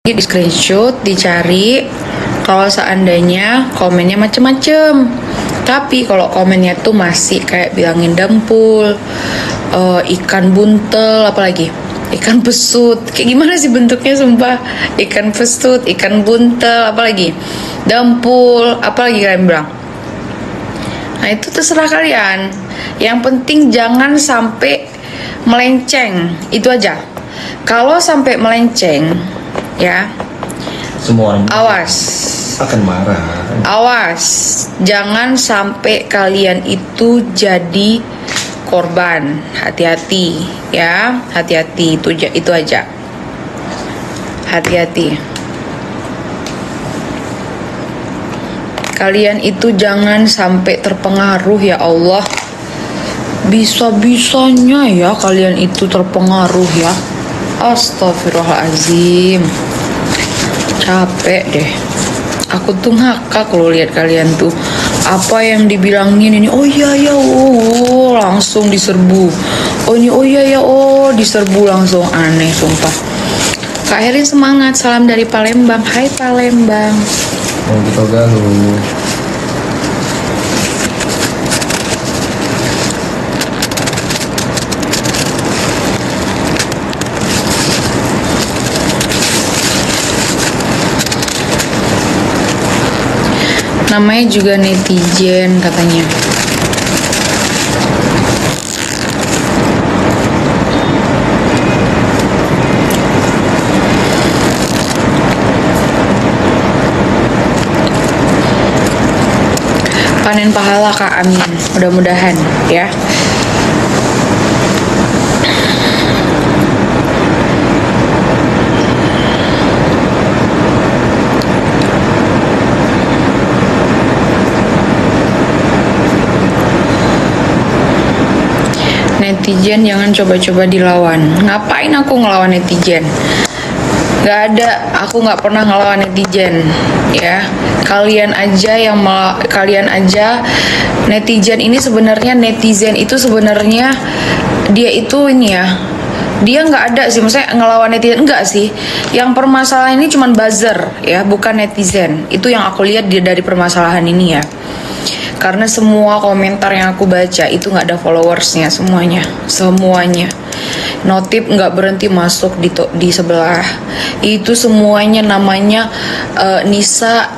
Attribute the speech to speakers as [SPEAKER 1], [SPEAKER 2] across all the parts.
[SPEAKER 1] Di screenshot, dicari kalau seandainya komennya macem-macem. Tapi kalau komennya tuh masih kayak bilangin dempul, ikan buntel, apalagi ikan pesut. Kayak gimana sih bentuknya sumpah? Ikan pesut, ikan buntel, apalagi dempul, apalagi kalian bilang. Nah itu terserah kalian. Yang penting jangan sampai melenceng, itu aja. Kalau sampai melenceng, ya
[SPEAKER 2] semua orang
[SPEAKER 1] awas,
[SPEAKER 2] akan marah.
[SPEAKER 1] awas, jangan sampai kalian itu jadi korban. Hati-hati ya, hati-hati, itu aja, hati-hati. Kalian itu jangan sampai terpengaruh, ya Allah. Bisa-bisanya ya kalian itu terpengaruh ya. Astagfirullahaladzim. Capek deh. Aku tuh ngakak loh lihat kalian tuh. Apa yang dibilangin ini, oh iya ya, oh langsung diserbu. Oh ini, oh iya ya, oh diserbu langsung. Aneh sumpah. Kak Herin semangat, salam dari Palembang. Hai Palembang.
[SPEAKER 2] Mau kita galuh.
[SPEAKER 1] Namanya juga netizen katanya. Panen pahala Kak, amin. Mudah-mudahan ya. Netizen jangan coba-coba dilawan. Ngapain aku ngelawan netizen? Gak ada, aku nggak pernah ngelawan netizen ya. Kalian aja netizen ini sebenarnya, netizen itu sebenarnya dia itu ini ya, dia nggak ada sih, maksudnya ngelawan netizen enggak sih. Yang permasalahan ini cuman buzzer ya, bukan netizen. Itu yang aku lihat dari permasalahan ini ya. Karena semua komentar yang aku baca itu nggak ada followersnya, semuanya notif nggak berhenti masuk di sebelah. Itu semuanya namanya Nisa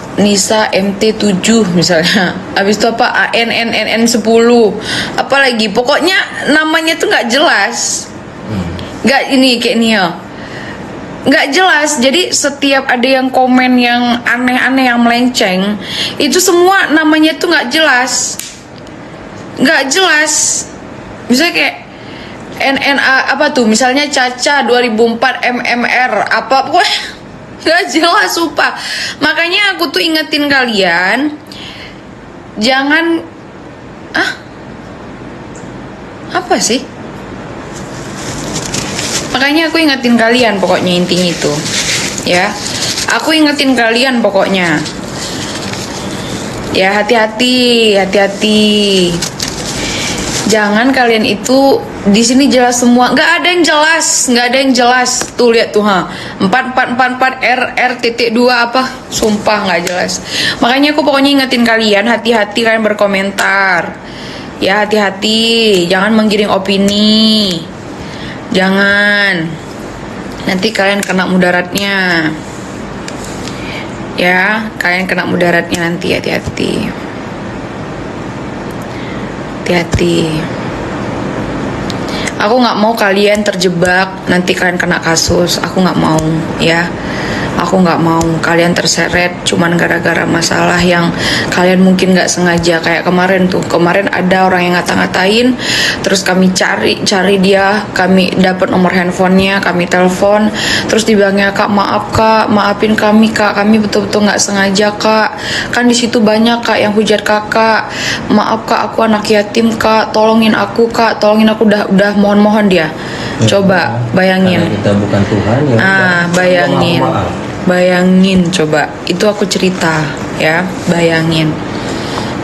[SPEAKER 1] MT7 misalnya. Habis itu apa ANNNN 10, apalagi pokoknya namanya tuh nggak jelas. Nggak ini kayak Nia, nggak jelas. Jadi setiap ada yang komen yang aneh-aneh, yang melenceng, itu semua namanya tuh nggak jelas. Misalnya kayak NNA apa tuh, misalnya Caca 2004 MMR apa, wah nggak jelas sumpah. Makanya aku tuh ingetin kalian, jangan apa sih. Makanya aku ingetin kalian pokoknya, intinya itu ya. Aku ingetin kalian pokoknya ya, hati-hati. Jangan kalian itu di sini jelas semua, nggak ada yang jelas. Tuh lihat tuh 4444 RR.2 apa, sumpah nggak jelas. Makanya aku pokoknya ingetin kalian, hati-hati kalian berkomentar ya, hati-hati, jangan menggiring opini. Jangan, nanti kalian kena mudaratnya ya, kalian kena mudaratnya nanti. Hati-hati. Aku nggak mau kalian terjebak, nanti kalian kena kasus. Aku nggak mau ya. Aku nggak mau kalian terseret cuman gara-gara masalah yang kalian mungkin nggak sengaja. Kayak kemarin ada orang yang ngata-ngatain, terus kami cari dia, kami dapat nomor handphonenya, kami telepon, terus dibilangnya, Kak maaf Kak, maafin kami Kak, kami betul-betul nggak sengaja Kak, kan di situ banyak Kak yang hujat Kakak, maaf Kak, aku anak yatim Kak, tolongin aku Kak, tolongin aku. Udah mohon dia. Coba bayangin,
[SPEAKER 2] karena kita bukan Tuhan ya.
[SPEAKER 1] Bayangin coba, itu aku cerita ya, bayangin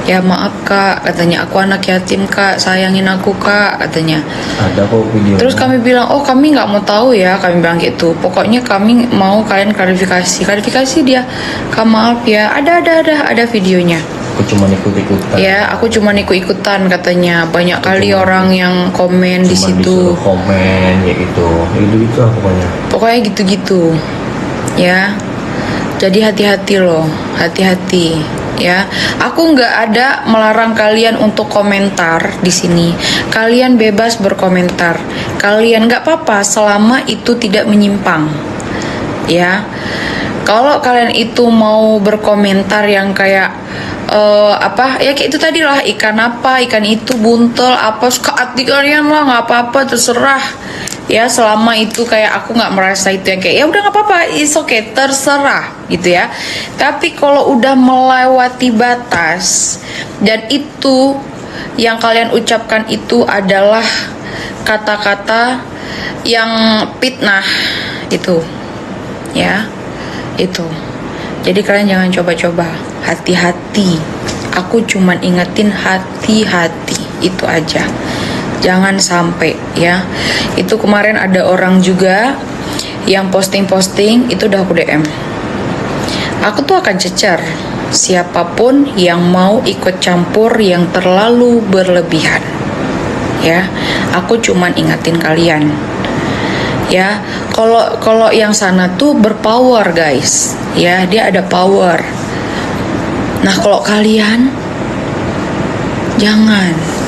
[SPEAKER 1] Ya maaf kak, katanya aku anak yatim kak, sayangin aku kak, katanya.
[SPEAKER 2] Ada kok video.
[SPEAKER 1] Terus kami bilang, oh kami nggak mau tahu ya, kami bilang gitu. Pokoknya kami mau kalian klarifikasi dia. Kak maaf ya, ada videonya.
[SPEAKER 2] Aku cuma ikut-ikutan.
[SPEAKER 1] Ya, aku cuma ikut-ikutan katanya. Banyak kali orang yang komen di
[SPEAKER 2] Cuma
[SPEAKER 1] situ.
[SPEAKER 2] disuruh komen ya gitu lah pokoknya.
[SPEAKER 1] Pokoknya gitu-gitu. Ya. Jadi hati-hati loh, hati-hati. Ya, aku nggak ada melarang kalian untuk komentar di sini. Kalian bebas berkomentar. Kalian nggak apa-apa selama itu tidak menyimpang. Ya, kalau kalian itu mau berkomentar yang kayak apa ya kayak itu tadi lah, ikan apa, ikan itu buntel apa, suka hati kalian lah, nggak apa-apa, terserah. Ya selama itu kayak aku nggak merasa itu yang kayak ya udah nggak apa-apa, it's okay, terserah gitu ya. Tapi kalau udah melewati batas dan itu yang kalian ucapkan itu adalah kata-kata yang fitnah itu ya, itu. Jadi kalian jangan coba-coba, hati-hati. Aku cuman ingetin hati-hati, itu aja. Jangan sampai ya. Itu kemarin ada orang juga yang posting-posting, itu udah aku DM. Aku tuh akan cecer siapapun yang mau ikut campur yang terlalu berlebihan. Ya, aku cuman ingetin kalian. Ya, kalau yang sana tuh berpower guys. Ya, dia ada power. Nah, kalau kalian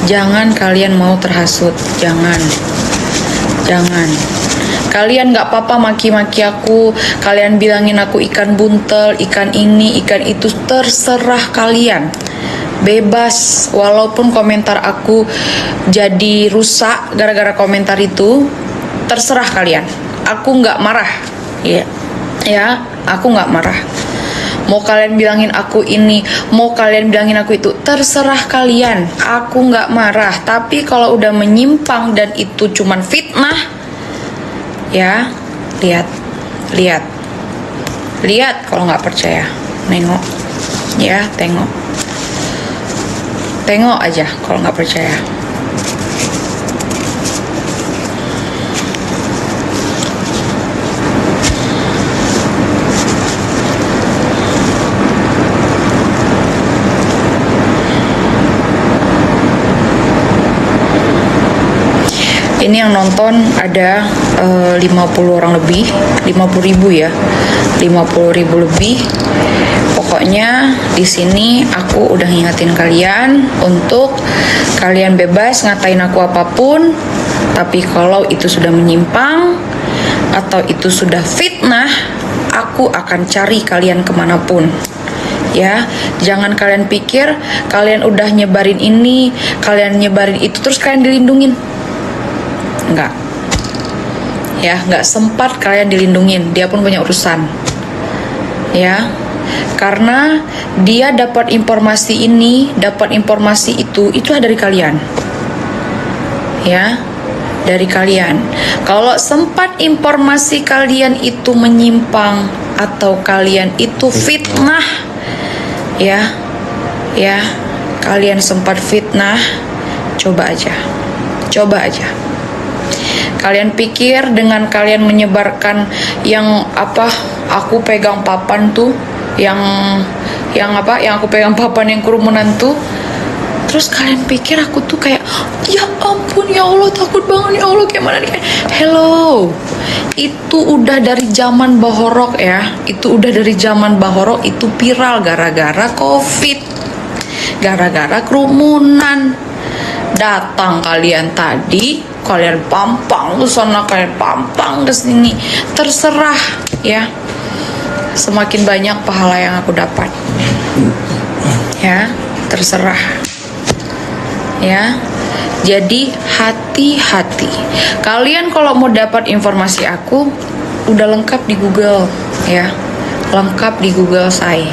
[SPEAKER 1] jangan kalian mau terhasut, jangan. Kalian nggak apa-apa maki-maki aku, kalian bilangin aku ikan buntel, ikan ini, ikan itu, terserah kalian. Bebas, walaupun komentar aku jadi rusak gara-gara komentar itu, terserah kalian. Aku nggak marah, ya, aku nggak marah. Mau kalian bilangin aku ini, mau kalian bilangin aku itu, terserah kalian. Aku nggak marah. Tapi kalau udah menyimpang dan itu cuman fitnah, ya lihat. Kalau nggak percaya, nengok, ya tengok aja kalau nggak percaya. Ini yang nonton ada 50 orang lebih, 50 ribu ya, 50 ribu lebih. Pokoknya di sini aku udah ngingetin kalian untuk kalian bebas ngatain aku apapun, tapi kalau itu sudah menyimpang atau itu sudah fitnah, aku akan cari kalian kemanapun. Ya, jangan kalian pikir kalian udah nyebarin ini, kalian nyebarin itu, terus kalian dilindungin. Enggak. Ya, enggak sempat kalian dilindungin. Dia pun punya urusan. Ya. Karena dia dapat informasi ini, dapat informasi itu dari kalian. Ya. Dari kalian. Kalau sempat informasi kalian itu menyimpang atau kalian itu fitnah, ya. Kalian sempat fitnah, coba aja. Kalian pikir dengan kalian menyebarkan yang apa, aku pegang papan tuh, yang aku pegang papan yang kerumunan tuh, terus kalian pikir aku tuh kayak, ya ampun ya Allah, takut banget ya Allah, kayak mana nih? Hello, itu udah dari zaman Bahorok ya, itu viral gara-gara COVID, gara-gara kerumunan. Datang kalian tadi, kalian pampang ke sana, kalian pampang ke sini, terserah ya. Semakin banyak pahala yang aku dapat, ya, terserah ya. Jadi hati-hati. Kalian kalau mau dapat informasi aku, udah lengkap di Google ya, lengkap di Google saya.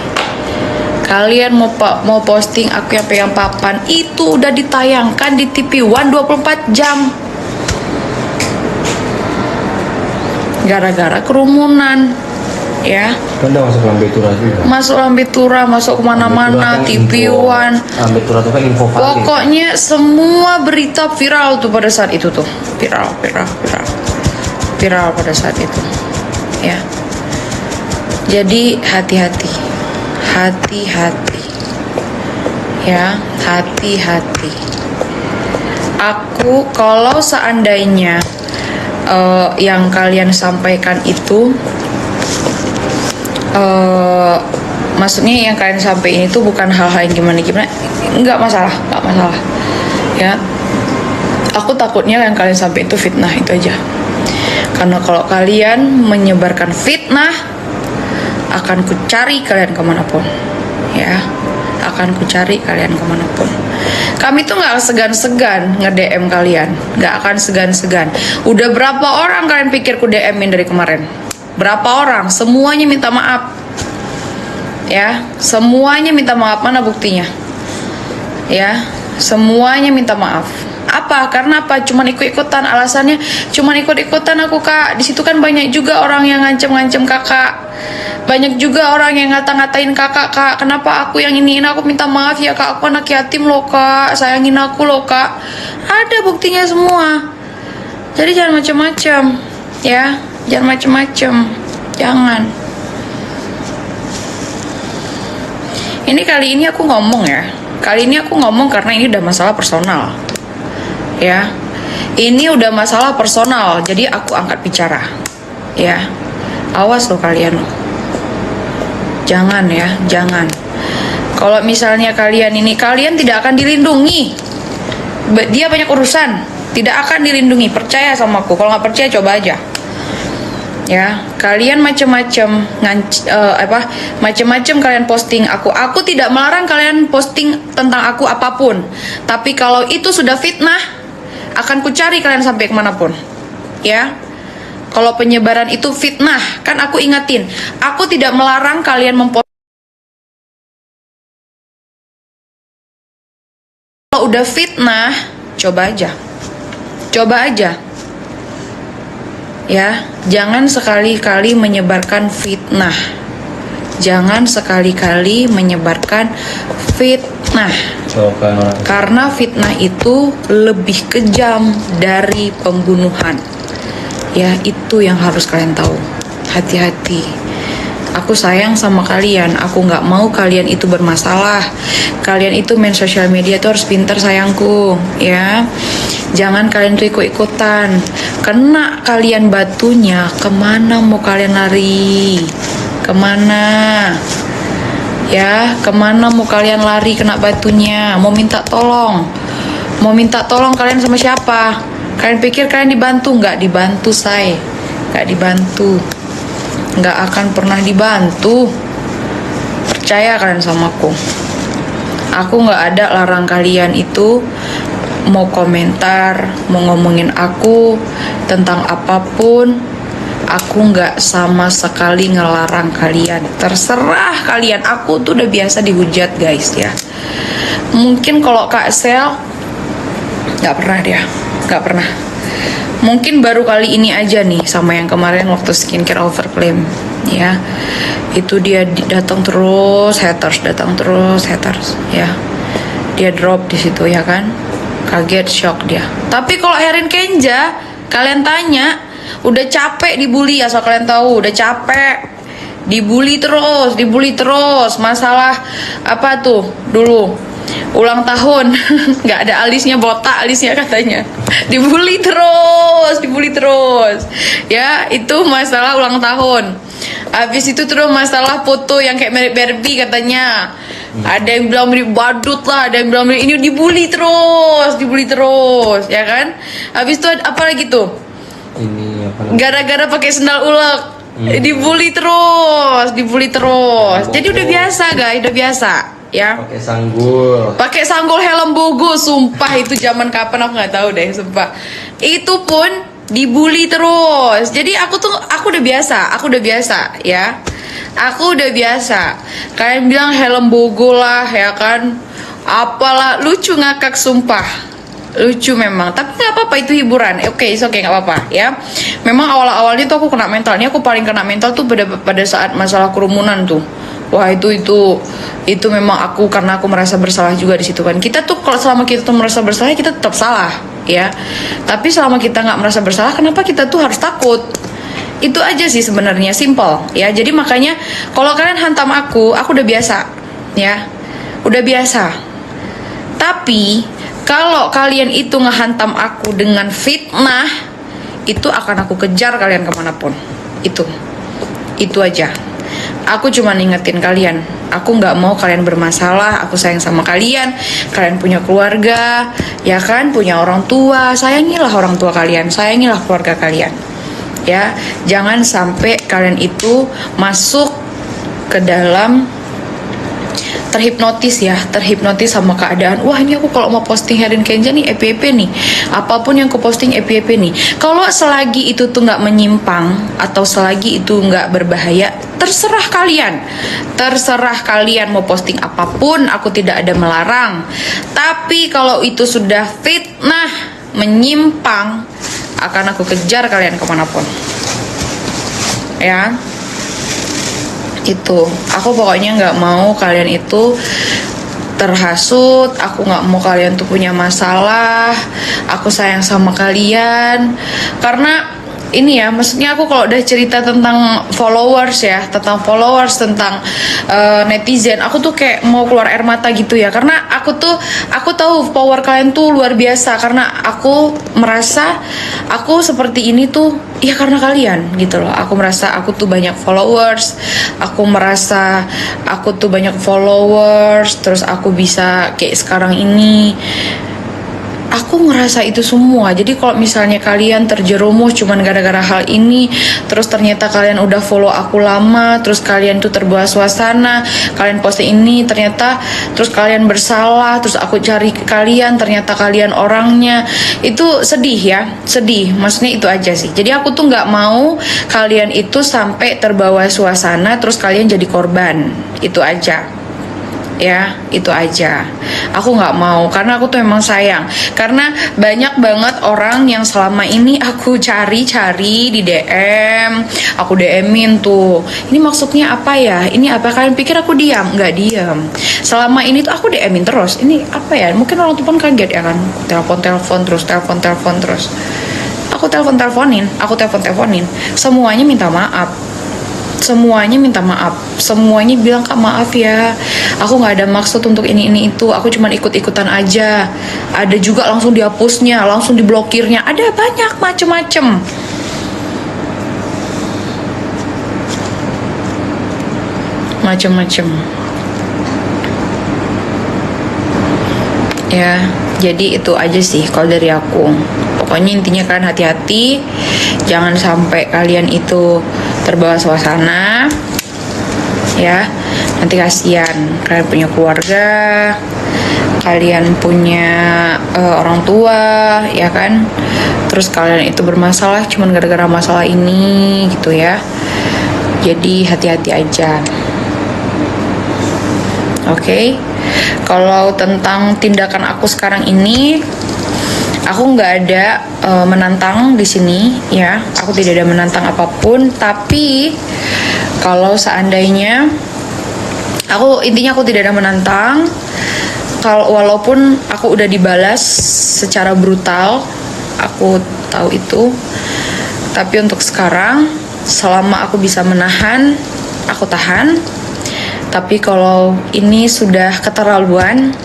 [SPEAKER 1] Kalian mau posting aku yang pegang papan, itu udah ditayangkan di TV One 24 jam. Gara-gara kerumunan. ya.
[SPEAKER 2] Kan udah masuk lambe tura juga.
[SPEAKER 1] Masuk lambe tura, masuk kemana-mana, TV-wan.
[SPEAKER 2] Lambe tura tuh kan info valid.
[SPEAKER 1] Pokoknya semua berita viral tuh pada saat itu tuh. Viral pada saat itu. Ya. Jadi hati-hati. Ya, hati-hati. Aku kalau seandainya yang kalian sampaikan itu maksudnya yang kalian sampaikan itu bukan hal-hal yang gimana, nggak masalah ya. Aku takutnya yang kalian sampaikan itu fitnah, itu aja. Karena kalau kalian menyebarkan fitnah, akan kucari kalian kemanapun, ya. Akan kucari kalian kemanapun. Kami tuh nggak segan-segan nge-DM kalian, nggak akan segan-segan. Udah berapa orang kalian pikir ku DM-in dari kemarin? Berapa orang? Semuanya minta maaf. Ya, semuanya minta maaf. Mana buktinya? Ya, semuanya minta maaf. Apa? Karena apa? Cuman ikut-ikutan. Alasannya cuman ikut-ikutan aku, Kak. Di situ kan banyak juga orang yang ngancem-ngancem Kakak. Banyak juga orang yang ngata-ngatain Kakak, Kak. Kenapa aku yang iniin? Aku minta maaf ya, Kak. Aku anak yatim loh, Kak. Sayangin aku loh, Kak. Ada buktinya semua. Jadi jangan macem-macem, ya. Jangan macem-macem. Jangan. Ini kali ini aku ngomong ya. Kali ini aku ngomong karena ini udah masalah personal. Ya. Ini udah masalah personal, jadi aku angkat bicara. Ya. Awas loh kalian. Jangan ya, jangan. Kalau misalnya kalian tidak akan dilindungi. Dia banyak urusan, tidak akan dilindungi. Percaya sama aku. Kalau nggak percaya coba aja. Ya, kalian macam-macam macam-macam kalian posting aku. Aku tidak melarang kalian posting tentang aku apapun. Tapi kalau itu sudah fitnah, akan kucari kalian sampai kemanapun. Ya. Kalau penyebaran itu fitnah, kan aku ingatin, aku tidak melarang kalian memposting. Kalau udah fitnah, coba aja. Ya, jangan sekali-kali menyebarkan fitnah. Jangan sekali-kali menyebarkan fitnah. Karena fitnah itu lebih kejam dari pembunuhan. Ya, itu yang harus kalian tahu. Hati-hati. Aku sayang sama kalian. Aku nggak mau kalian itu bermasalah. Kalian itu main sosial media tuh harus pintar, sayangku. Ya, jangan kalian tuh ikut-ikutan. Kena kalian batunya, kemana mau kalian lari? Kemana? Ya, kemana mau kalian lari kena batunya? Mau minta tolong? Mau minta tolong kalian sama siapa? Kalian pikir kalian dibantu? Nggak dibantu, say. Nggak dibantu. Nggak akan pernah dibantu. Percaya kalian sama aku. Aku nggak ada larang kalian itu mau komentar, mau ngomongin aku tentang apapun. Aku nggak sama sekali ngelarang kalian. Terserah kalian. Aku tuh udah biasa dihujat, guys, ya. Mungkin kalau Kak Sel nggak pernah dia. Gak pernah. Mungkin baru kali ini aja nih sama yang kemarin waktu skincare overclaim, ya. Itu dia datang terus haters, ya. Dia drop di situ, ya kan? Kaget, shock dia. Tapi kalau Erin Kenja, kalian tanya, udah capek dibully, asal kalian tahu, udah capek. Dibully terus. Masalah apa tuh dulu? Ulang tahun, nggak ada alisnya, botak alisnya katanya. Dibully terus. Ya, itu masalah ulang tahun. Habis itu terus masalah foto yang kayak mirip Barbie katanya. Ada yang bilang mirip badut lah, ada yang bilang mirip, ini dibully terus, ya kan? Habis itu apa lagi tuh?
[SPEAKER 2] Ini apa?
[SPEAKER 1] Gara-gara pakai sendal ulek. Dibully terus. Jadi udah biasa, guys, udah biasa. Ya, pakai sanggul helm bogo, sumpah itu zaman kapan aku nggak tahu deh, sumpah. Itu pun dibully terus. Jadi aku udah biasa, ya. Aku udah biasa. Kalian bilang helm bogo lah, ya kan? Apalah, lucu ngakak, sumpah. lucu memang, tapi nggak apa-apa, itu hiburan. Oke, oke, nggak apa-apa ya. Memang awal-awalnya tuh aku kena mental. Ini aku paling kena mental tuh pada saat masalah kerumunan tuh. Wah, itu memang aku, karena aku merasa bersalah juga di situ kan. Kita tuh kalau selama kita tuh merasa bersalah, kita tetap salah ya. Tapi selama kita nggak merasa bersalah, kenapa kita tuh harus takut? Itu aja sih sebenarnya, simple ya. Jadi makanya kalau kalian hantam aku udah biasa ya, udah biasa. Tapi kalau kalian itu ngehantam aku dengan fitnah, itu akan aku kejar kalian kemanapun. Itu aja. Aku cuma ngingetin kalian, aku nggak mau kalian bermasalah. Aku sayang sama kalian. Kalian punya keluarga, ya kan, punya orang tua. Sayangilah orang tua kalian, sayangilah keluarga kalian. Ya, jangan sampai kalian itu masuk ke dalam terhipnotis sama keadaan. Wah, ini aku kalau mau posting Herin Kenja nih EPP nih, apapun yang aku posting EPP nih. Kalau selagi itu tuh nggak menyimpang atau selagi itu nggak berbahaya, terserah kalian mau posting apapun, aku tidak ada melarang. Tapi kalau itu sudah fitnah, menyimpang, akan aku kejar kalian kemanapun ya. Itu aku pokoknya nggak mau kalian itu terhasut. Aku nggak mau kalian tuh punya masalah. Aku sayang sama kalian karena ini ya, maksudnya aku kalau udah cerita tentang followers ya, tentang netizen, aku tuh kayak mau keluar air mata gitu ya, karena aku tahu power kalian tuh luar biasa, karena aku merasa aku seperti ini tuh ya karena kalian gitu loh. Aku merasa aku tuh banyak followers, terus aku bisa kayak sekarang ini. Aku ngerasa itu semua. Jadi kalau misalnya kalian terjerumus cuman gara-gara hal ini, terus ternyata kalian udah follow aku lama, terus kalian tuh terbawa suasana, kalian post ini ternyata, terus kalian bersalah, terus aku cari kalian, ternyata kalian orangnya, itu sedih ya, sedih. Maksudnya itu aja sih. Jadi aku tuh nggak mau kalian itu sampai terbawa suasana, terus kalian jadi korban. Itu aja. Ya, itu aja. Aku nggak mau, karena aku tuh emang sayang. Karena banyak banget orang yang selama ini aku cari-cari di DM, aku DM-in tuh. Ini maksudnya apa ya? Ini apa? Kalian pikir aku diam? Nggak diam. Selama ini tuh aku DM-in terus. Ini apa ya? Mungkin orang tuh pun kaget ya kan? Telepon terus. Aku telepon-teleponin. Semuanya minta maaf. Semuanya bilang, Kak maaf ya, aku nggak ada maksud untuk ini itu, aku cuma ikut-ikutan aja. Ada juga langsung dihapusnya, langsung diblokirnya, ada banyak macem-macem ya. Jadi itu aja sih kalau dari aku. Pokoknya intinya kalian hati-hati, jangan sampai kalian itu terbawa suasana ya. Nanti kasihan, kalian punya keluarga, kalian punya orang tua ya kan, terus kalian itu bermasalah cuman gara-gara masalah ini gitu ya. Jadi hati-hati aja. Oke. Kalau tentang tindakan aku sekarang ini, aku nggak ada menantang di sini ya. Aku tidak ada menantang apapun. Tapi kalau seandainya intinya aku tidak ada menantang. Walaupun aku udah dibalas secara brutal, aku tahu itu. Tapi untuk sekarang, selama aku bisa menahan, aku tahan. Tapi kalau ini sudah keterlaluan,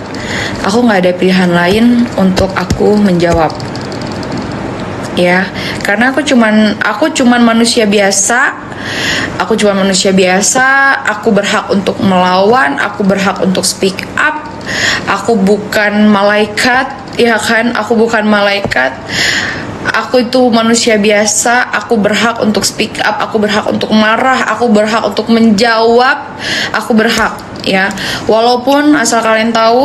[SPEAKER 1] aku nggak ada pilihan lain untuk aku menjawab ya, karena aku cuman manusia biasa. Aku berhak untuk melawan, aku berhak untuk speak up. Aku bukan malaikat ya kan, aku itu manusia biasa. Aku berhak untuk speak up, aku berhak untuk marah, aku berhak untuk menjawab, aku berhak ya. Walaupun asal kalian tahu,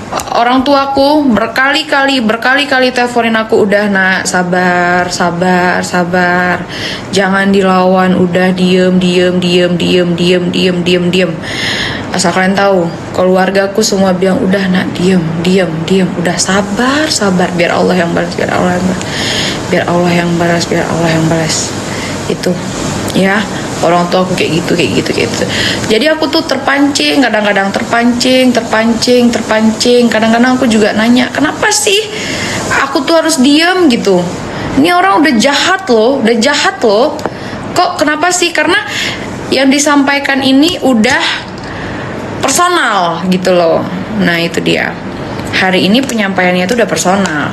[SPEAKER 1] orang tuaku berkali-kali teleponin aku, udah nak, sabar, jangan dilawan, udah diem. Asal kalian tahu, keluargaku semua bilang udah nak, diem, udah sabar, biar Allah yang balas, biar Allah yang balas. Itu ya, orang tua aku kayak gitu. Jadi aku tuh terpancing, kadang-kadang terpancing. Kadang-kadang aku juga nanya, kenapa sih aku tuh harus diem gitu? Ini orang udah jahat loh. Kok kenapa sih? Karena yang disampaikan ini udah personal gitu loh. Nah itu dia, hari ini penyampaiannya itu udah personal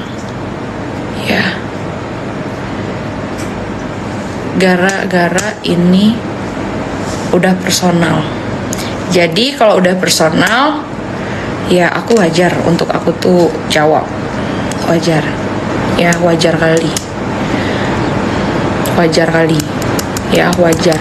[SPEAKER 1] ya, gara-gara ini udah personal. Jadi kalau udah personal ya aku wajar untuk aku tuh jawab, wajar kali ya, wajar.